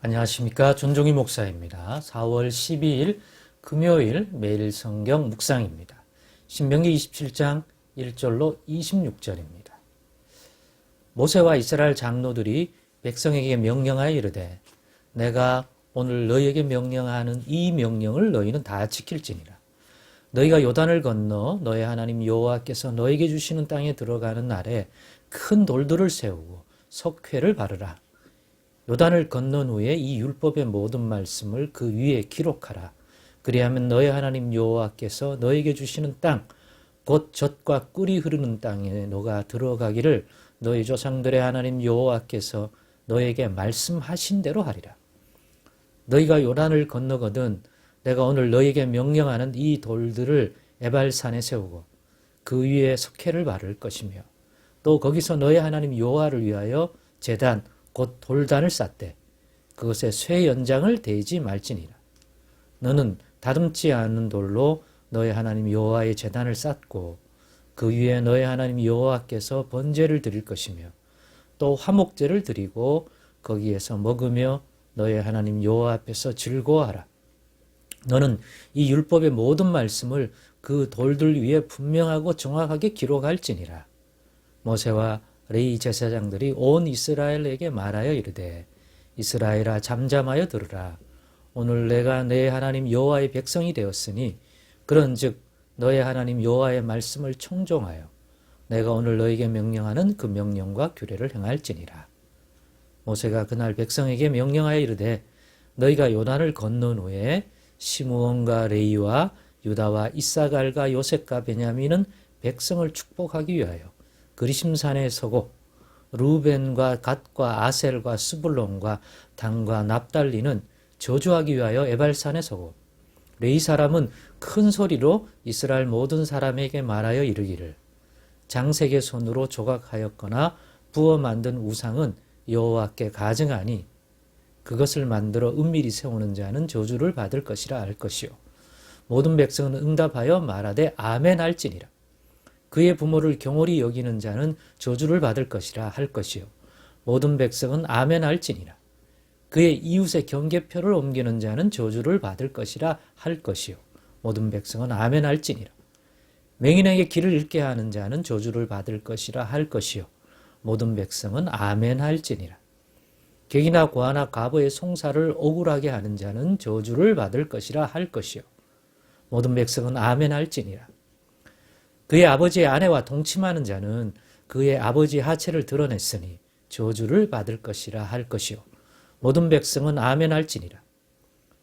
안녕하십니까. 존종희 목사입니다. 4월 12일 금요일 매일 성경 묵상입니다. 신명기 27장 1절로 26절입니다. 모세와 이스라엘 장로들이 백성에게 명령하여 이르되 내가 오늘 너희에게 명령하는 이 명령을 너희는 다 지킬지니라. 너희가 요단을 건너 너희 하나님 여호와께서 너희에게 주시는 땅에 들어가는 날에 큰 돌들을 세우고 석회를 바르라. 요단을 건넌 후에 이 율법의 모든 말씀을 그 위에 기록하라. 그리하면 너희 하나님 여호와께서 너에게 주시는 땅, 곧 젖과 꿀이 흐르는 땅에 너가 들어가기를 너희 조상들의 하나님 여호와께서 너에게 말씀하신 대로 하리라. 너희가 요단을 건너거든 내가 오늘 너에게 명령하는 이 돌들을 에발산에 세우고 그 위에 석회를 바를 것이며 또 거기서 너희 하나님 여호와를 위하여 제단 곧 돌단을 쌓되 그것에 쇠 연장을 대지 말지니라. 너는 다듬지 않은 돌로 너희 하나님 여호와의 제단을 쌓고 그 위에 너희 하나님 여호와께서 번제를 드릴 것이며 또 화목제를 드리고 거기에서 먹으며 너희 하나님 여호와 앞에서 즐거워하라. 너는 이 율법의 모든 말씀을 그 돌들 위에 분명하고 정확하게 기록할지니라. 모세와 레위 제사장들이 온 이스라엘에게 말하여 이르되 이스라엘아 잠잠하여 들으라. 오늘 내가 내 하나님 여호와의 백성이 되었으니 그런즉 너의 하나님 여호와의 말씀을 청종하여 내가 오늘 너에게 명령하는 그 명령과 규례를 행할지니라. 모세가 그날 백성에게 명령하여 이르되 너희가 요단을 건넌 후에 시므온과 레위와 유다와 이사갈과 요셉과 베냐민은 백성을 축복하기 위하여 그리심산에 서고 루벤과 갓과 아셀과 스불론과 단과 납달리는 저주하기 위하여 에발산에 서고 레위 사람은 큰 소리로 이스라엘 모든 사람에게 말하여 이르기를 장색의 손으로 조각하였거나 부어 만든 우상은 여호와께 가증하니 그것을 만들어 은밀히 세우는 자는 저주를 받을 것이라 할 것이요 모든 백성은 응답하여 말하되 아멘 할지니라. 그의 부모를 경홀히 여기는 자는 저주를 받을 것이라 할 것이요 모든 백성은 아멘 할지니라. 그의 이웃의 경계표를 옮기는 자는 저주를 받을 것이라 할 것이요 모든 백성은 아멘 할지니라. 맹인에게 길을 잃게 하는 자는 저주를 받을 것이라 할 것이요 모든 백성은 아멘 할지니라. 객이나 고아나 과부의 송사를 억울하게 하는 자는 저주를 받을 것이라 할 것이요 모든 백성은 아멘 할지니라. 그의 아버지의 아내와 동침하는 자는 그의 아버지의 하체를 드러냈으니 저주를 받을 것이라 할 것이요 모든 백성은 아멘 할지니라.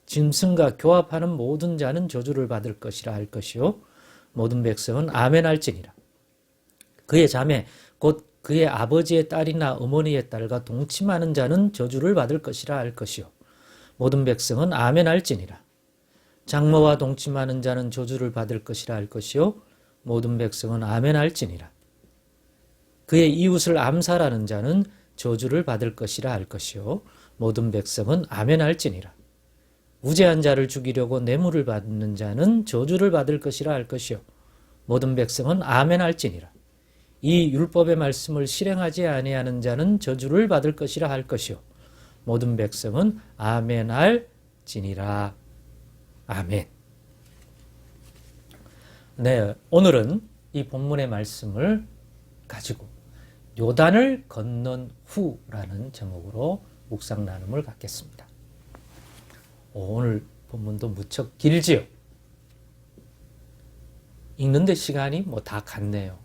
짐승과 교합하는 모든 자는 저주를 받을 것이라 할 것이요 모든 백성은 아멘 할지니라. 그의 자매 곧 그의 아버지의 딸이나 어머니의 딸과 동침하는 자는 저주를 받을 것이라 할 것이요 모든 백성은 아멘 할지니라. 장모와 동침하는 자는 저주를 받을 것이라 할 것이요 모든 백성은 아멘 할지니라. 그의 이웃을 암살하는 자는 저주를 받을 것이라 할 것이요 모든 백성은 아멘 할지니라. 무죄한 자를 죽이려고 뇌물을 받는 자는 저주를 받을 것이라 할 것이요 모든 백성은 아멘 할지니라. 이 율법의 말씀을 실행하지 아니하는 자는 저주를 받을 것이라 할 것이요 모든 백성은 아멘 할지니라. 아멘. 네, 오늘은 이 본문의 말씀을 가지고 요단을 건넌 후라는 제목으로 묵상 나눔을 갖겠습니다. 오늘 본문도 무척 길지요. 읽는데 시간이 다 갔네요.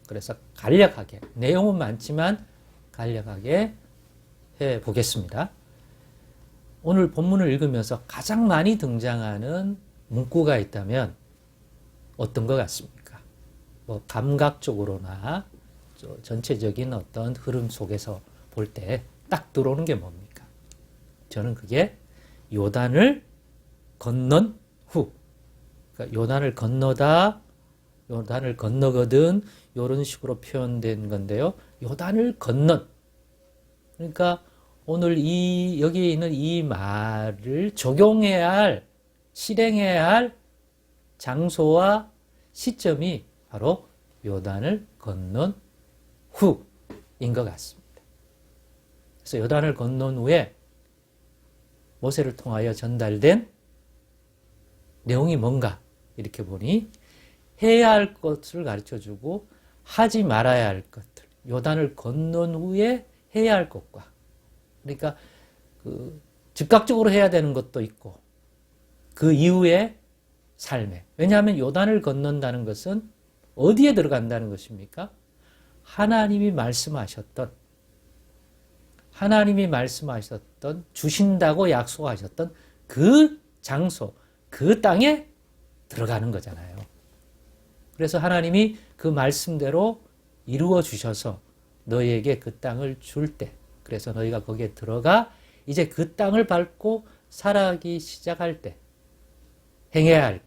그래서 간략하게, 내용은 많지만 간략하게 해보겠습니다. 오늘 본문을 읽으면서 가장 많이 등장하는 문구가 있다면 어떤 것 같습니까? 감각적으로나 전체적인 어떤 흐름 속에서 볼 때 딱 들어오는 게 뭡니까? 저는 그게 요단을 건넌 후. 그러니까 요단을 건너다, 요단을 건너거든 이런 식으로 표현된 건데요. 요단을 건넌. 그러니까 오늘 여기에 있는 이 말을 적용해야 할, 실행해야 할 장소와 시점이 바로 요단을 건넌 후인 것 같습니다. 그래서 요단을 건넌 후에 모세를 통하여 전달된 내용이 뭔가 이렇게 보니 해야 할 것을 가르쳐주고 하지 말아야 할 것들, 요단을 건넌 후에 해야 할 것과, 그러니까 즉각적으로 해야 되는 것도 있고 그 이후에 삶에, 왜냐하면 요단을 건넌다는 것은 어디에 들어간다는 것입니까? 하나님이 말씀하셨던 주신다고 약속하셨던 그 장소, 그 땅에 들어가는 거잖아요. 그래서 하나님이 그 말씀대로 이루어 주셔서 너희에게 그 땅을 줄 때, 그래서 너희가 거기에 들어가 이제 그 땅을 밟고 살아가기 시작할 때 행해야 할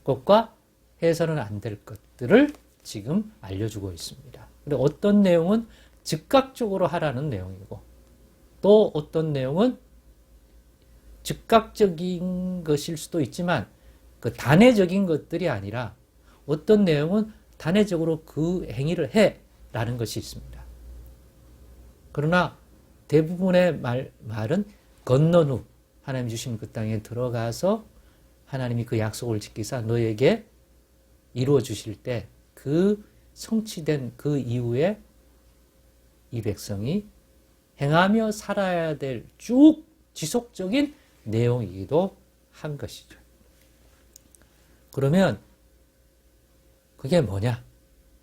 것과 해서는 안 될 것들을 지금 알려주고 있습니다. 그리고 어떤 내용은 즉각적으로 하라는 내용이고 또 어떤 내용은 즉각적인 것일 수도 있지만 그 단회적인 것들이 아니라 어떤 내용은 단회적으로 그 행위를 해라는 것이 있습니다. 그러나 대부분의 말은 건넌 후 하나님 주신 그 땅에 들어가서 하나님이 그 약속을 지키사 너에게 이루어 주실 때 그 성취된 그 이후에 이 백성이 행하며 살아야 될 쭉 지속적인 내용이기도 한 것이죠. 그러면 그게 뭐냐?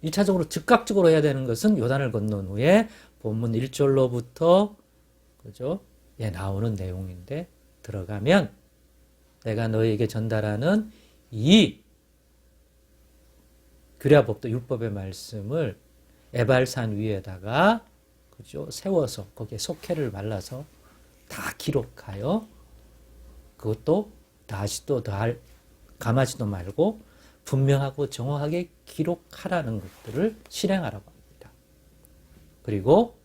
1차적으로 즉각적으로 해야 되는 것은 요단을 건넌 후에 본문 1절로부터 그죠? 나오는 내용인데 들어가면 내가 너희에게 전달하는 이 규례법도 율법의 말씀을 에발산 위에다가 그죠? 세워서 거기에 속회를 발라서 다 기록하여 그것도 다시 또 감하지도 말고 분명하고 정확하게 기록하라는 것들을 실행하라고 합니다. 그리고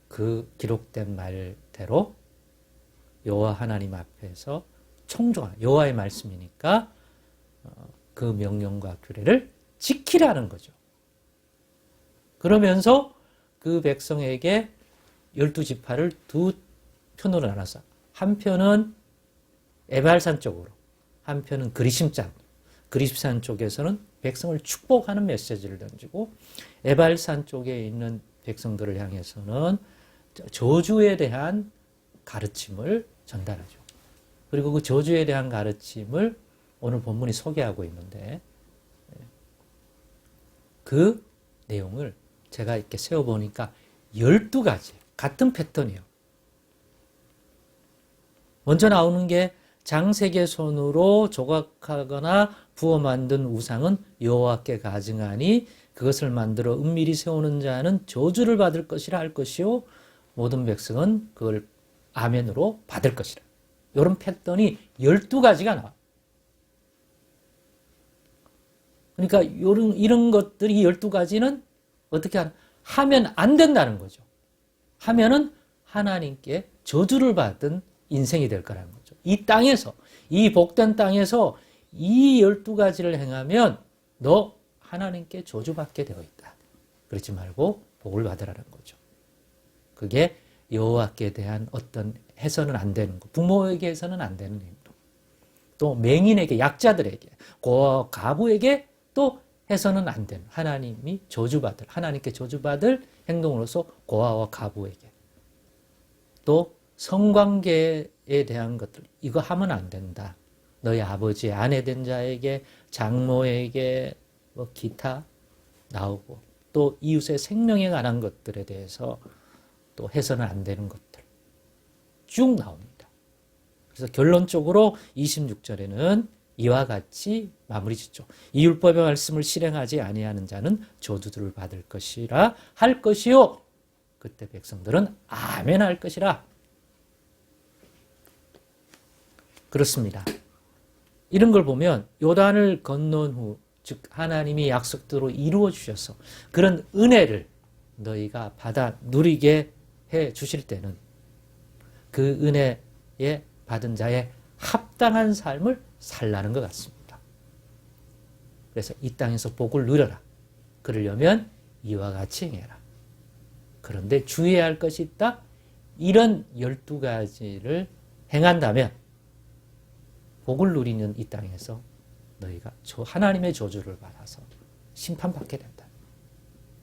그 기록된 말대로 여호와 하나님 앞에서 청종하는, 여호와의 말씀이니까 그 명령과 규례를 지키라는 거죠. 그러면서 그 백성에게 12지파를 두 편으로 나눠서 한 편은 에발산 쪽으로, 한 편은 그리심산 쪽에서는 백성을 축복하는 메시지를 던지고 에발산 쪽에 있는 백성들을 향해서는 저주에 대한 가르침을 전달하죠. 그리고 그 저주에 대한 가르침을 오늘 본문이 소개하고 있는데 그 내용을 제가 이렇게 세워보니까 12가지 같은 패턴이에요. 먼저 나오는 게 장색의 손으로 조각하거나 부어 만든 우상은 여호와께 가증하니 그것을 만들어 은밀히 세우는 자는 저주를 받을 것이라 할 것이요 모든 백성은 그걸 아멘으로 받을 것이라. 이런 패턴이 12가지가 나와요. 그러니까 이런 것들이 12가지는 어떻게 하면 안 된다는 거죠. 하면은 하나님께 저주를 받은 인생이 될 거라는 거죠. 이 땅에서, 이 복된 땅에서 이 12가지를 행하면 너 하나님께 저주받게 되어 있다. 그렇지 말고 복을 받으라는 거죠. 그게 여호와께 대한 어떤 해서는 안 되는 것, 부모에게 해서는 안 되는 행동, 또 맹인에게, 약자들에게, 고아와 가부에게 또 해서는 안 되는, 하나님이 저주받을, 하나님께 저주받을 행동으로서 고아와 가부에게, 또 성관계에 대한 것들, 이거 하면 안 된다. 너희 아버지의 아내 된 자에게, 장모에게, 뭐 기타 나오고, 또 이웃의 생명에 관한 것들에 대해서 또 해서는 안 되는 것들 쭉 나옵니다. 그래서 결론적으로 26절에는 이와 같이 마무리 짓죠. 이 율법의 말씀을 실행하지 아니하는 자는 저주들을 받을 것이라 할 것이요. 그때 백성들은 아멘 할 것이라. 그렇습니다. 이런 걸 보면 요단을 건넌 후, 즉 하나님이 약속대로 이루어 주셔서 그런 은혜를 너희가 받아 누리게 해 주실 때는 그 은혜에 받은 자의 합당한 삶을 살라는 것 같습니다. 그래서 이 땅에서 복을 누려라. 그러려면 이와 같이 행해라. 그런데 주의해야 할 것이 있다. 이런 12가지를 행한다면 복을 누리는 이 땅에서 너희가 하나님의 저주를 받아서 심판받게 된다.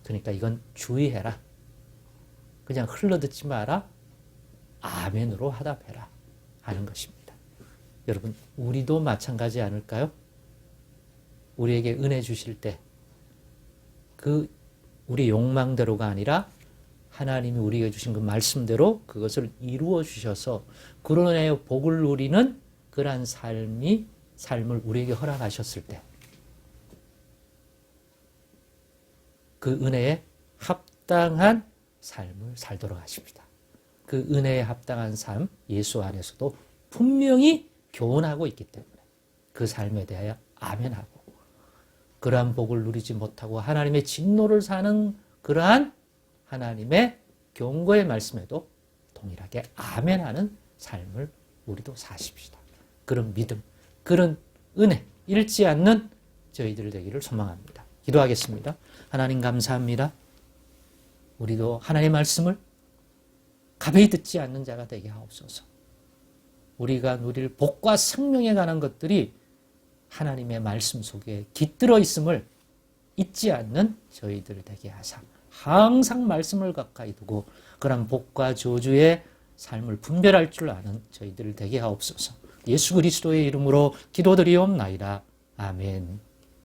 그러니까 이건 주의해라. 그냥 흘러듣지 마라. 아멘으로 화답해라 하는 것입니다. 여러분, 우리도 마찬가지 않을까요? 우리에게 은혜 주실 때 우리 욕망대로가 아니라 하나님이 우리에게 주신 그 말씀대로 그것을 이루어 주셔서 그런 은혜의 복을 누리는 그러한 삶을 우리에게 허락하셨을 때 그 은혜에 합당한 삶을 살도록 하십니다. 그 은혜에 합당한 삶, 예수 안에서도 분명히 교훈하고 있기 때문에 그 삶에 대하여 아멘하고 그러한 복을 누리지 못하고 하나님의 진노를 사는 그러한 하나님의 경고의 말씀에도 동일하게 아멘하는 삶을 우리도 사십시다. 그런 믿음, 그런 은혜 잃지 않는 저희들 되기를 소망합니다. 기도하겠습니다. 하나님 감사합니다. 우리도 하나님의 말씀을 가벼이 듣지 않는 자가 되게 하옵소서. 우리가 누릴 복과 생명에 관한 것들이 하나님의 말씀 속에 깃들어 있음을 잊지 않는 저희들 되게 하사 항상 말씀을 가까이 두고 그런 복과 저주의 삶을 분별할 줄 아는 저희들 되게 하옵소서. 예수 그리스도의 이름으로 기도드리옵나이다. 아멘.